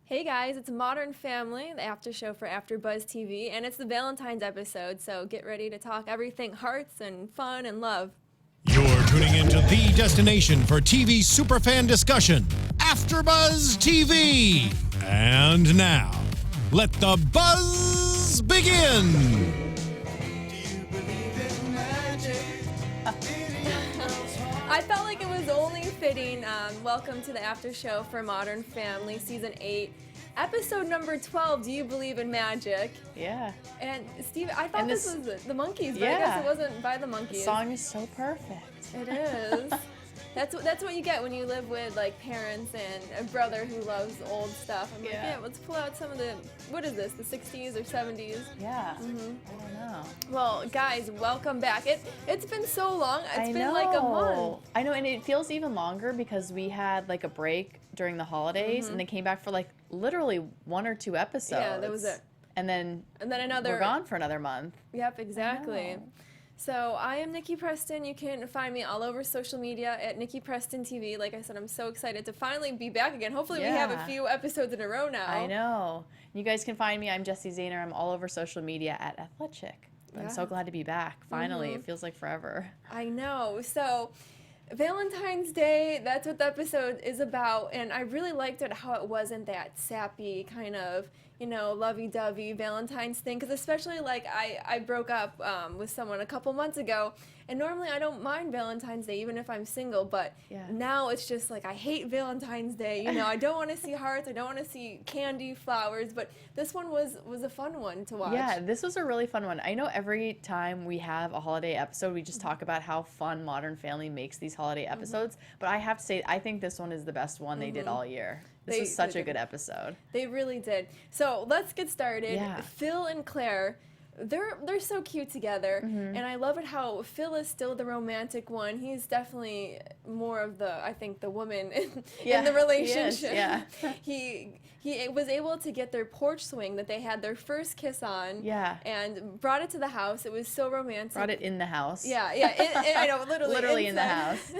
Hey guys, it's Modern Family, the after show for AFTERBUZZ TV, and it's the Valentine's episode, so get ready to talk everything hearts and fun and love. You're tuning into the destination for TV superfan discussion, AFTERBUZZ TV. And now, let the buzz begin. I felt like it was only fitting. Welcome to the after show for Modern Family, Season 8, Episode number 12, Do You Believe in Magic? Yeah. And Steve, I thought this was the Monkees, but I guess it wasn't by the Monkees. The song is so perfect. It is. That's what you get when you live with like parents and a brother who loves old stuff. I'm like, yeah, let's pull out some of the, what is this, the 60s or 70s? Yeah. I don't know. Well, guys, welcome back. It's been so long. It's been like a month. I know, and it feels even longer because we had like a break during the holidays and then came back for like literally 1 or 2 episodes. Yeah, that was it. And then another. We're gone for another month. Yep, exactly. So I am Nikki Preston. You can find me all over social media at Nikki Preston TV. Like I said, I'm so excited to finally be back again. Hopefully we have a few episodes in a row now. I know. You guys can find me. I'm Jessie Zahner. I'm all over social media at Athletic. I'm so glad to be back. Finally, it feels like forever. I know. So Valentine's Day, that's what the episode is about, and I really liked it how it wasn't that sappy kind of, you know, lovey-dovey Valentine's thing, because especially like I broke up with someone a couple months ago, and normally I don't mind Valentine's Day even if I'm single, but now it's just like I hate Valentine's Day, you know, I don't want to see hearts, I don't want to see candy, flowers, but this one was a fun one to watch. Yeah, this was a really fun one. I know every time we have a holiday episode, we just talk about how fun Modern Family makes these holiday episodes, but I have to say, I think this one is the best one they did all year. This was such a good episode. They really did. So let's get started. Yeah. Phil and Claire, they're so cute together, and I love it how Phil is still the romantic one. He's definitely more of the, I think, the woman in the relationship. He was able to get their porch swing that they had their first kiss on. And brought it to the house. It was so romantic. Brought it in the house. I know, literally in the house.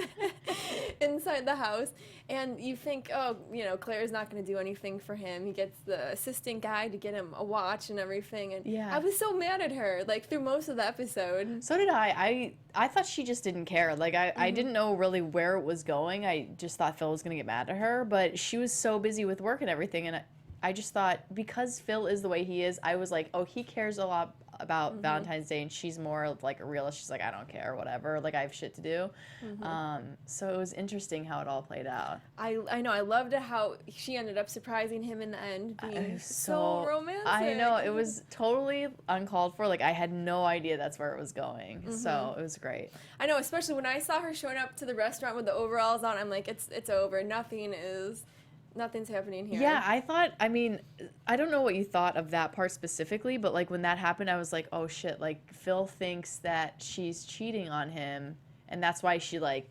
Inside the house. And you think, oh, you know, Claire's not going to do anything for him. He gets the assistant guy to get him a watch and everything. And I was so mad at her, like, through most of the episode. So did I. I thought she just didn't care. Like, I didn't know really where it was going. I just thought Phil was going to get mad at her. But she was so busy with work and everything. And I just thought, because Phil is the way he is, I was like, oh, he cares a lot about Valentine's Day, and she's more of like a realist. She's like, I don't care, whatever. Like, I have shit to do. So it was interesting how it all played out. I know. I loved how she ended up surprising him in the end, being so romantic. I know. It was totally uncalled for. Like, I had no idea that's where it was going. So it was great. I know, especially when I saw her showing up to the restaurant with the overalls on, I'm like, it's over. Nothing's happening here. Yeah, I mean, I don't know what you thought of that part specifically, but like when that happened, I was like, oh shit, like Phil thinks that she's cheating on him, and that's why she like,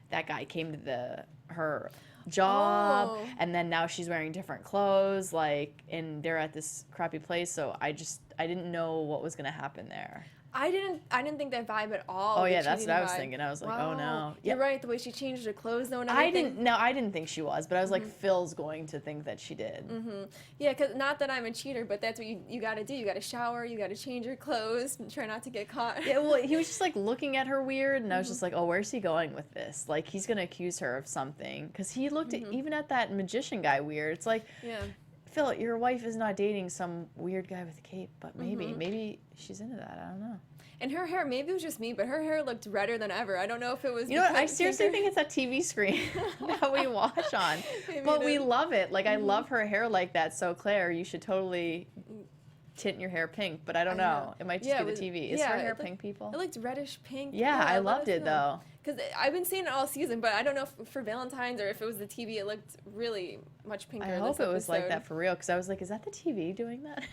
that guy came to her job, and then now she's wearing different clothes, like, and they're at this crappy place, so I didn't know what was gonna happen there. I didn't think that vibe at all. Oh yeah, that's what I was thinking. I was like, oh no. You're right, the way she changed her clothes though and everything. I didn't think she was, but I was like, Phil's going to think that she did. Yeah, because not that I'm a cheater, but that's what you got to do. You got to shower, you got to change your clothes, and try not to get caught. Yeah, well, he was just like looking at her weird, and I was just like, oh, where's he going with this? Like, he's going to accuse her of something. Because he looked even at that magician guy weird. It's like, Phil, your wife is not dating some weird guy with a cape, but maybe she's into that. I don't know. And her hair, maybe it was just me, but her hair looked redder than ever. I don't know if it was. You know what? I seriously think it's that TV screen that we watch on. But we love it. Like, I love her hair like that. So, Claire, you should totally tint your hair pink. But I don't know. It might just be the TV. Is her hair pink, people? It looked reddish pink. Yeah, I loved it, though. Because I've been seeing it all season, but I don't know if for Valentine's or if it was the TV, it looked really much pinker. I hope it was like that for real, because I was like, is that the TV doing that?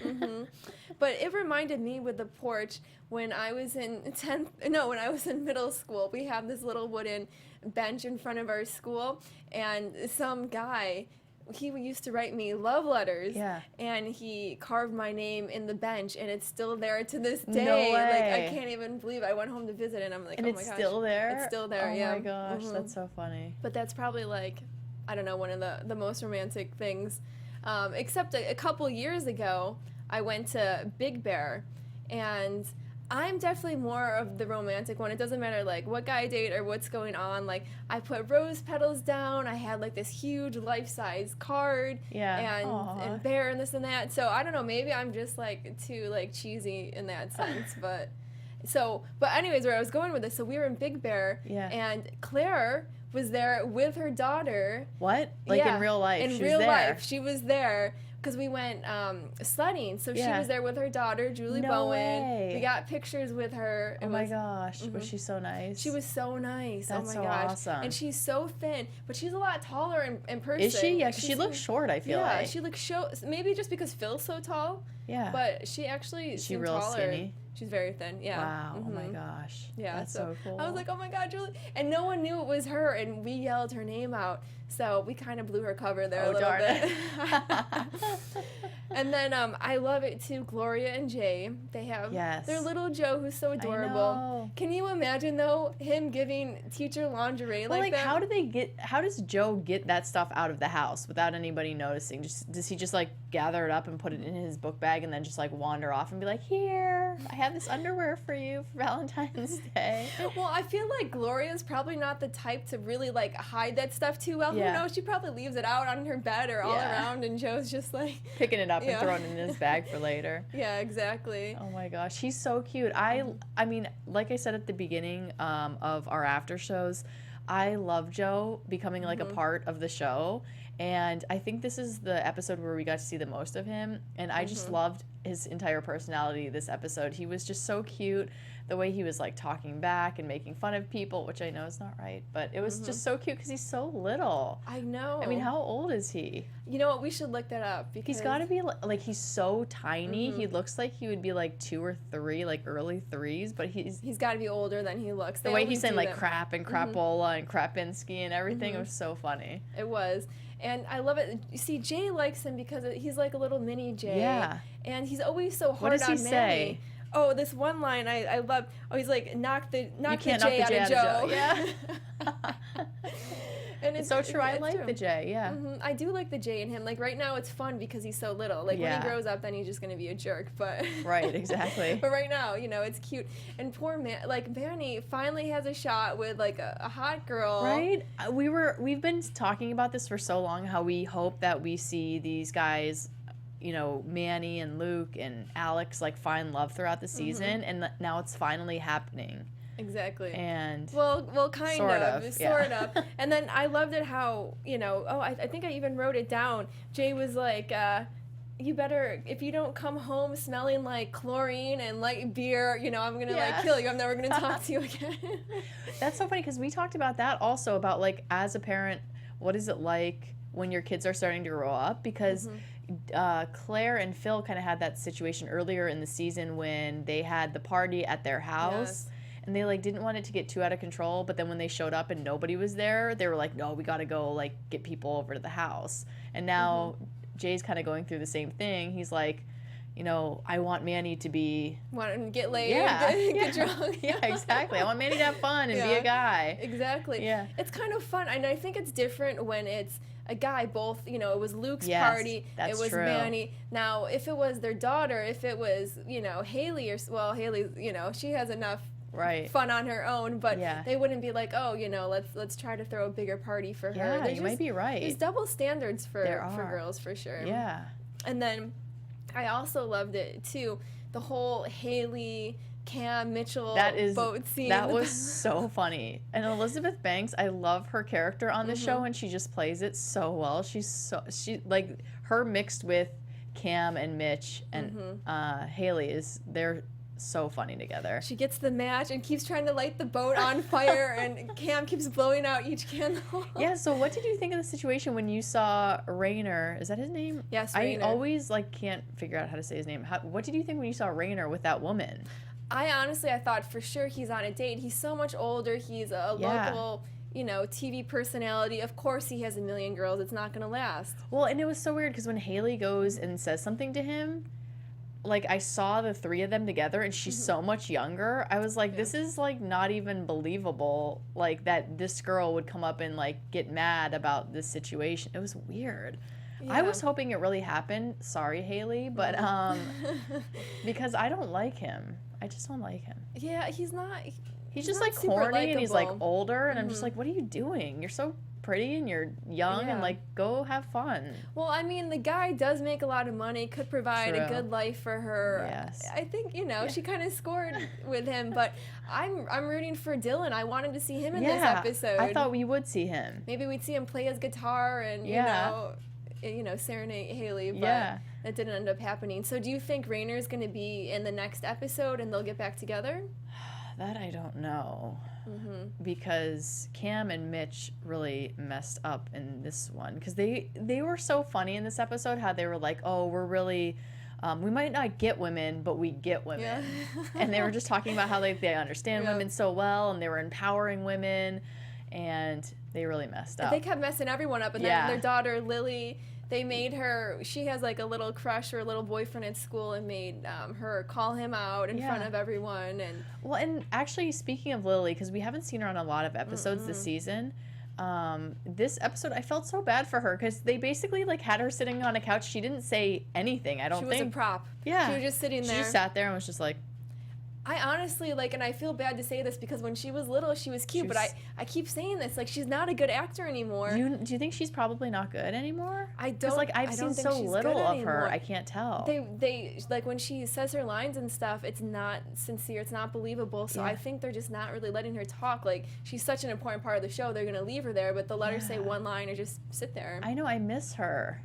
But it reminded me with the porch when I was in when I was in middle school. We have this little wooden bench in front of our school, and some guy, he used to write me love letters, and he carved my name in the bench, and it's still there to this day. No way. Like, I can't even believe I went home to visit, and I'm like, and oh my gosh. It's still there? It's still there, Oh my gosh, that's so funny. But that's probably like, I don't know, one of the most romantic things Except a couple years ago, I went to Big Bear, and I'm definitely more of the romantic one. It doesn't matter like what guy I date or what's going on. Like I put rose petals down. I had like this huge life-size card. And bear and this and that. So I don't know. Maybe I'm just like too like cheesy in that sense. But anyways, where I was going with this. So we were in Big Bear. And Claire was there with her daughter. What? Like in real life? In real life, she was there. Because we went sledding, so she was there with her daughter, Julie Bowen. Way. We got pictures with her. Oh my gosh, was she so nice? She was so nice. That's oh my so gosh. awesome. And she's so thin, but she's a lot taller in person. Is she? Yeah, 'cause she looks short, I feel like. Yeah, she looks maybe just because Phil's so tall. Yeah. But she actually Is she seemed real taller. Skinny? She's very thin, yeah. Wow, oh my gosh. Yeah, that's so cool. I was like, oh my God, Julie. And no one knew it was her, and we yelled her name out. So we kind of blew her cover there a little bit. And then I love it too, Gloria and Jay. They have their little Joe who's so adorable. I know. Can you imagine though him giving teacher lingerie like that? How does Joe get that stuff out of the house without anybody noticing? Does he just like gather it up and put it in his book bag and then just like wander off and be like, here, I have this underwear for you for Valentine's Day? Well, I feel like Gloria's probably not the type to really like hide that stuff too well. Yeah. Who knows? She probably leaves it out on her bed or all around, and Joe's just like picking it up and throwing it in his bag for later. Yeah, exactly. Oh my gosh, he's so cute. I mean, like I said at the beginning of our after shows, I love Joe becoming like a part of the show, and I think this is the episode where we got to see the most of him, and I just loved his entire personality this episode. He was just so cute. The way he was like talking back and making fun of people, which I know is not right, but it was just so cute because he's so little. I know. I mean, how old is he? You know what? We should look that up because he's got to be like he's so tiny. He looks like he would be like 2 or 3, like early 3s, but he's got to be older than he looks. The way he's saying like crap and crapola and crapinski and everything was so funny. It was. And I love it. You see, Jay likes him because he's like a little mini Jay. Yeah. And he's always so hard on What does he Manny. say? Oh, this one line I love. Oh, he's like, knock the Jay Jay out of Joe. Yeah. And it's so true. I like true. the Jay, yeah. I do like the Jay in him. Like right now it's fun because he's so little. Like when he grows up then he's just going to be a jerk, but right, exactly. But right now, you know, it's cute. And poor Manny finally has a shot with like a hot girl. Right? We've been talking about this for so long, how we hope that we see these guys, you know, Manny and Luke and Alex like find love throughout the season, and now it's finally happening. Exactly. And well, kind sort of. And then I loved it how, you know, I think I even wrote it down. Jay was like, you better, if you don't come home smelling like chlorine and light beer, you know, I'm gonna like kill you. I'm never gonna talk to you again. That's so funny because we talked about that also, about like as a parent, what is it like when your kids are starting to grow up? Because Claire and Phil kind of had that situation earlier in the season when they had the party at their house. And they like didn't want it to get too out of control, but then when they showed up and nobody was there, they were like, no, we got to go like get people over to the house. And now Jay's kind of going through the same thing. He's like, you know, I want Manny to be... Want him to get laid, get drunk. Yeah, exactly. I want Manny to have fun and be a guy. Exactly. Yeah. It's kind of fun. And I think it's different when it's a guy. Both, you know, it was Luke's party. That's it was true. Manny. Now, if it was their daughter, if it was, you know, Haley Haley's, you know, she has enough fun on her own, but they wouldn't be like, oh, you know, let's try to throw a bigger party for her. Yeah, you might be right. There's double standards for girls for sure. Yeah. And then I also loved it too, the whole Haley, Cam, Mitchell boat scene. That was so funny. And Elizabeth Banks, I love her character on the show, and she just plays it so well. She like her mixed with Cam and Mitch and Haley they're so funny together. She gets the match and keeps trying to light the boat on fire, and Cam keeps blowing out each candle. Yeah, so what did you think of the situation when you saw Rainer? Is that his name? Yes, Rainer. I always like can't figure out how to say his name. What did you think when you saw Rainer with that woman? I thought for sure he's on a date. He's so much older. He's a local, you know, TV personality. Of course he has a million girls. It's not going to last. Well, and it was so weird because when Haley goes and says something to him, like I saw the 3 of them together and she's so much younger. I was like, this is like not even believable, like that this girl would come up and like get mad about this situation. It was weird. I was hoping it really happened. Sorry, Haley, but because I don't like him. I just don't like him. Yeah, he's not. He's just not like super corny and he's like likable. older, and I'm just like, what are you doing? You're so pretty and you're young and like go have fun. Well, I mean, the guy does make a lot of money, could provide a good life for her. Yes. I think, you know, she kind of scored with him, but I'm rooting for Dylan. I wanted to see him in this episode. I thought we would see him. Maybe we'd see him play his guitar and you know, serenade Haley, but that didn't end up happening. So do you think Raynor's going to be in the next episode and they'll get back together? That I don't know. Because Cam and Mitch really messed up in this one, because they were so funny in this episode, how they were like, oh, we're really we might not get women, but we get women. And they were just talking about how like they understand women so well, and they were empowering women, and they really messed up. They kept messing everyone up, and then their daughter Lily, they made her, she has like a little crush or a little boyfriend at school, and made her call him out in front of everyone. And well, and actually, speaking of Lily, because we haven't seen her on a lot of episodes this season, this episode I felt so bad for her, because they basically like had her sitting on a couch. She didn't say anything. I don't think. She was a prop. Yeah. She was just sitting there. She just sat there and was just like. I honestly, like, and I feel bad to say this because when she was little, she was cute, but I keep saying this, like, she's not a good actor anymore. Do you think she's probably not good anymore? I don't. Because, like, I've seen so little of her, I can't tell. They like, when she says her lines and stuff, it's not sincere, it's not believable, so I think they're just not really letting her talk. Like, she's such an important part of the show, they're going to leave her there, but they'll let her say one line or just sit there. I know, I miss her.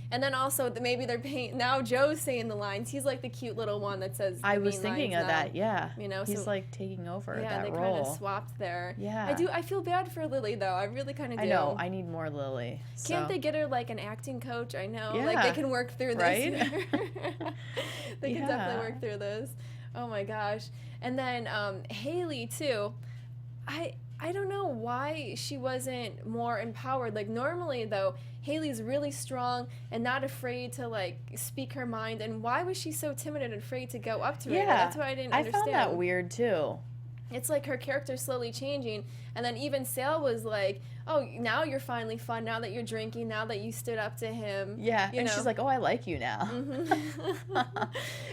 And then also, maybe they're paying, now Joe's saying the lines. He's like the cute little one that says I was thinking of that, You know, he's like taking over that role. Yeah, they kind of swapped there. Yeah. I feel bad for Lily, though. I really kind of do. I know, I need more Lily. Can't they get her like an acting coach? I know. Yeah. Like they can work through this. Right? They can definitely work through this. Oh my gosh. And then Haley, too. I don't know why she wasn't more empowered. Like, normally, though, Haley's really strong and not afraid to, like, speak her mind. And why was she so timid and afraid to go up to her? Yeah. That's what I didn't understand. I found that weird, too. It's like her character slowly changing. And then even Sale was like, oh, now you're finally fun, now that you're drinking, now that you stood up to him. Yeah, and she's like, oh, I like you now. And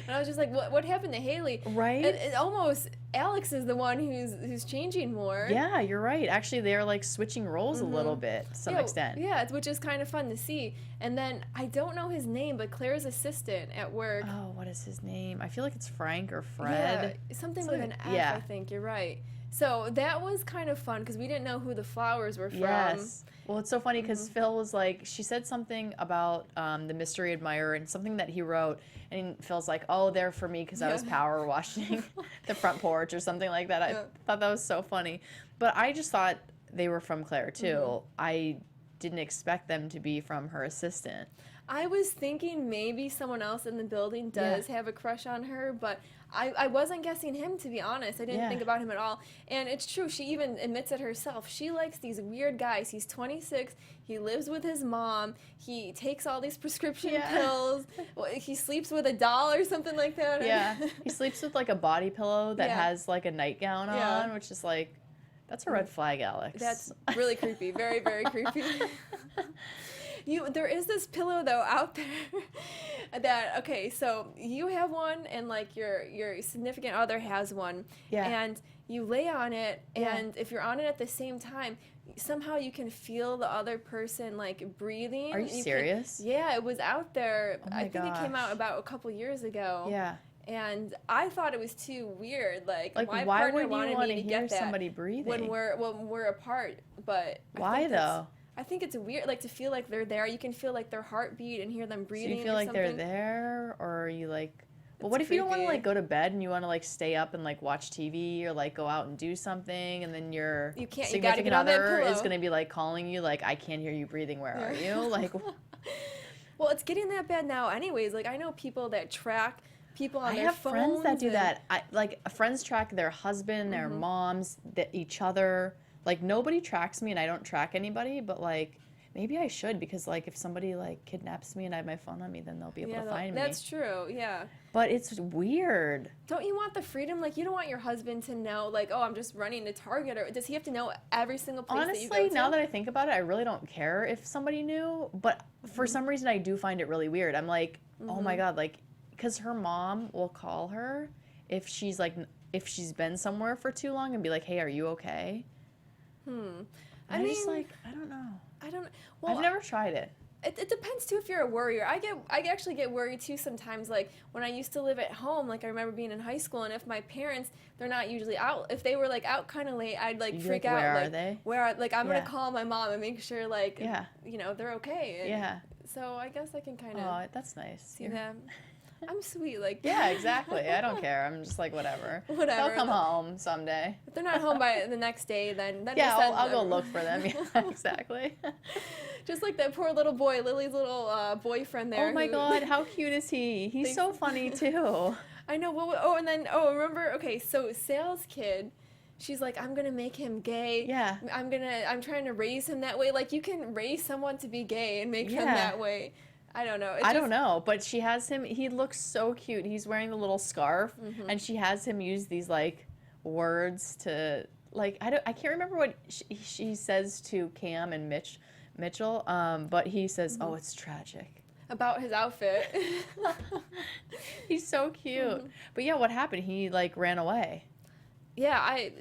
I was just like, what happened to Haley? Right? It almost, Alex is the one who's changing more. Yeah, you're right. Actually, they're like switching roles a little bit to some extent. Yeah, which is kind of fun to see. And then, I don't know his name, but Claire's assistant at work. Oh, what is his name? I feel like it's Frank or Fred. Yeah, something with an F, I think. You're right. So that was kind of fun because we didn't know who the flowers were from. Yes. Well, it's so funny because Phil was like, she said something about the mystery admirer and something that he wrote, and Phil's like, oh, they're for me because I was power washing the front porch or something like that. I thought that was so funny. But I just thought they were from Claire, too. I didn't expect them to be from her assistant. I was thinking maybe someone else in the building does have a crush on her, but I wasn't guessing him, to be honest. I didn't think about him at all. And it's true, she even admits it herself. She likes these weird guys. He's 26. He lives with his mom. He takes all these prescription pills. He sleeps with a doll or something like that. Yeah. He sleeps with like a body pillow that has like a nightgown on, which is like, that's a red flag, Alex. That's really creepy. Very, very creepy. There is this pillow, though, out there that, okay, so you have one and, like, your significant other has one. Yeah. And you lay on it, and if you're on it at the same time, somehow you can feel the other person, like, breathing. Are you serious? Yeah, it was out there. Oh my I think it came out about a couple years ago. Yeah. And I thought it was too weird. Like my why partner would you wanted want me to to hear get that somebody breathing when we're apart. But why though? I think it's weird, like, to feel like they're there. You can feel like their heartbeat and hear them breathing. So you feel like they're there, or are you like? Well, what if creepy. you don't want to like go to bed and you want to like stay up and like watch TV or like go out and do something, and then your significant other is going to be like calling you like, I can't hear you breathing. Where are you? Like. Well, it's getting that bad now, anyways. Like, I know people that track people on their phones. I have friends that do that. Like friends track their husband, their moms, each other. Like, nobody tracks me and I don't track anybody, but like maybe I should, because like if somebody like kidnaps me and I have my phone on me, then they'll be able to find me. That's true, yeah. But it's weird. Don't you want the freedom? Like, you don't want your husband to know, like, oh, I'm just running to Target, or does he have to know every single place that you go to? Honestly, now that I think about it, I really don't care if somebody knew, but for some reason I do find it really weird. I'm like, oh my God, like, because her mom will call her if she's been somewhere for too long and be like, hey, are you okay? I mean, just like, I don't know. Well, I've never tried it. It depends too if you're a worrier. I actually get worried too sometimes. Like when I used to live at home, like I remember being in high school, and if my parents, they're not usually out. If they were like out kind of late, I'd like freak out. Where are they? I'm gonna call my mom and make sure like you know they're okay. And so I guess I can kind of. Oh, that's nice. See them. I'm sweet, like. Yeah, exactly. I don't care. I'm just like whatever. Whatever. They'll come home someday. If they're not home by the next day, then yeah, I'll go look for them. Yeah, exactly. Just like that poor little boy, Lily's little boyfriend there. Oh my God, how cute is he? He's so funny too. I know. Remember? Okay, so Sale's kid. She's like, I'm gonna make him gay. Yeah. I'm trying to raise him that way. Like you can raise someone to be gay and make him that way. I don't know. I don't know, but she has him. He looks so cute. He's wearing the little scarf, and she has him use these like words to like. I can't remember what she says to Cam and Mitchell. But he says, "Oh, it's tragic." About his outfit. He's so cute. But yeah, what happened? He like ran away. Yeah, I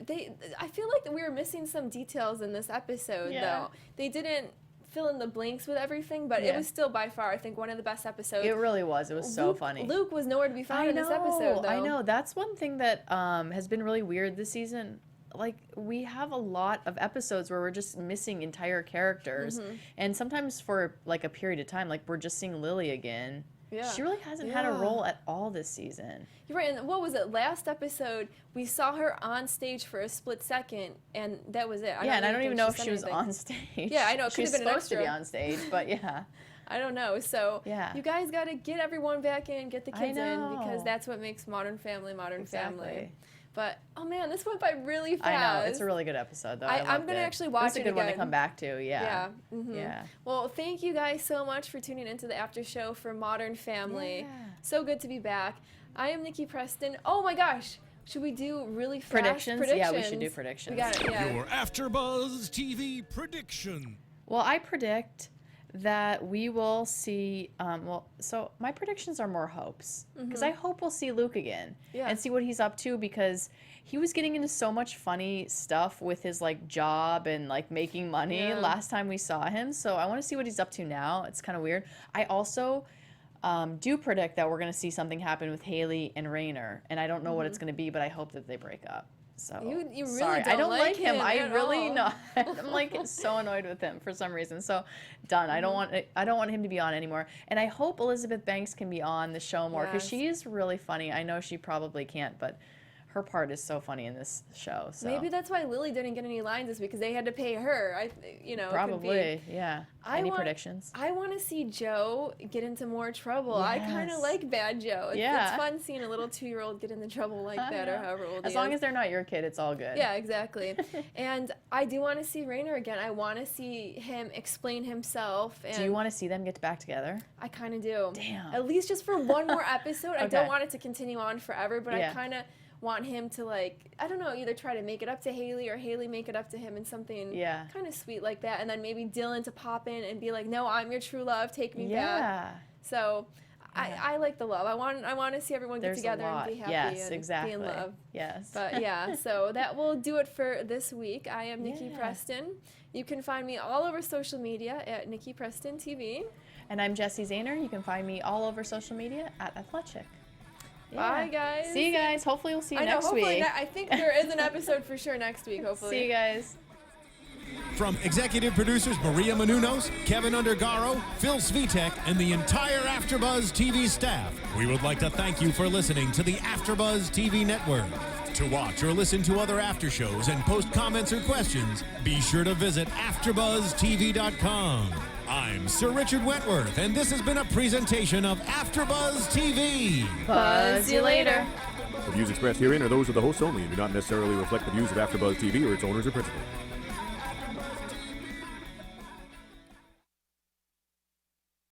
feel like we were missing some details in this episode though. They didn't fill in the blanks with everything, but it was still by far, I think, one of the best episodes. It really was. It was so funny. Luke was nowhere to be found in this episode, though. I know. That's one thing that has been really weird this season. Like, we have a lot of episodes where we're just missing entire characters. And sometimes for, like, a period of time, like, we're just seeing Lily again. Yeah. She really hasn't had a role at all this season. You're right. And what was it? Last episode, we saw her on stage for a split second, and that was it. I don't even know if she was on stage. Yeah, I know. It could have been an extra. She was supposed to be on stage, but yeah. I don't know. So you guys got to get everyone back in, get the kids in, because that's what makes Modern Family Family. But, oh man, this went by really fast. I know. It's a really good episode, though. I'm going to actually watch it again. It's a good one to come back to, yeah. Yeah. Well, thank you guys so much for tuning into the after show for Modern Family. Yeah. So good to be back. I am Nikki Preston. Oh my gosh. Should we do really fast predictions? Yeah, we should do predictions. We got it, Your AfterBuzz TV prediction. Well, I predict that we will see, so my predictions are more hopes, because I hope we'll see Luke again and see what he's up to, because he was getting into so much funny stuff with his like job and like making money last time we saw him, so I want to see what he's up to now. It's kind of weird. I also do predict that we're going to see something happen with Haley and Rainer, and I don't know what it's going to be, but I hope that they break up. So you really sorry, I don't like him. I really all. not. I'm like so annoyed with him for some reason. So done. I don't want him to be on anymore. And I hope Elizabeth Banks can be on the show more, because she is really funny. I know she probably can't, but her part is so funny in this show. So maybe that's why Lily didn't get any lines this week, because they had to pay her. Probably, yeah. Any predictions? I want to see Joe get into more trouble. Yes. I kind of like bad Joe. It's fun seeing a little 2-year-old get into trouble like that, or however old he is. As long as they're not your kid, it's all good. Yeah, exactly. And I do want to see Rainer again. I want to see him explain himself. And do you want to see them get back together? I kind of do. Damn. At least just for one more episode. I don't want it to continue on forever, but I kind of want him to, like, I don't know, either try to make it up to Haley or Haley make it up to him in something kind of sweet like that, and then maybe Dylan to pop in and be like, no, I'm your true love, take me back. So I like the love. I want to see everyone get together and be happy and be in love. Yes. But yeah, so that will do it for this week. I am Nikki Preston. You can find me all over social media at Nikki Preston TV. And I'm Jessie Zahner. You can find me all over social media at Athletic. Bye, guys. See you guys. Hopefully we'll see you next week. I think there is an episode for sure next week, hopefully. See you guys. From executive producers Maria Menounos, Kevin Undergaro, Phil Svitek, and the entire AfterBuzz TV staff, we would like to thank you for listening to the AfterBuzz TV network. To watch or listen to other after shows and post comments or questions, be sure to visit AfterBuzzTV.com. I'm Sir Richard Wentworth, and this has been a presentation of AfterBuzz TV. Buzz you later. The views expressed herein are those of the hosts only and do not necessarily reflect the views of AfterBuzz TV or its owners or principals.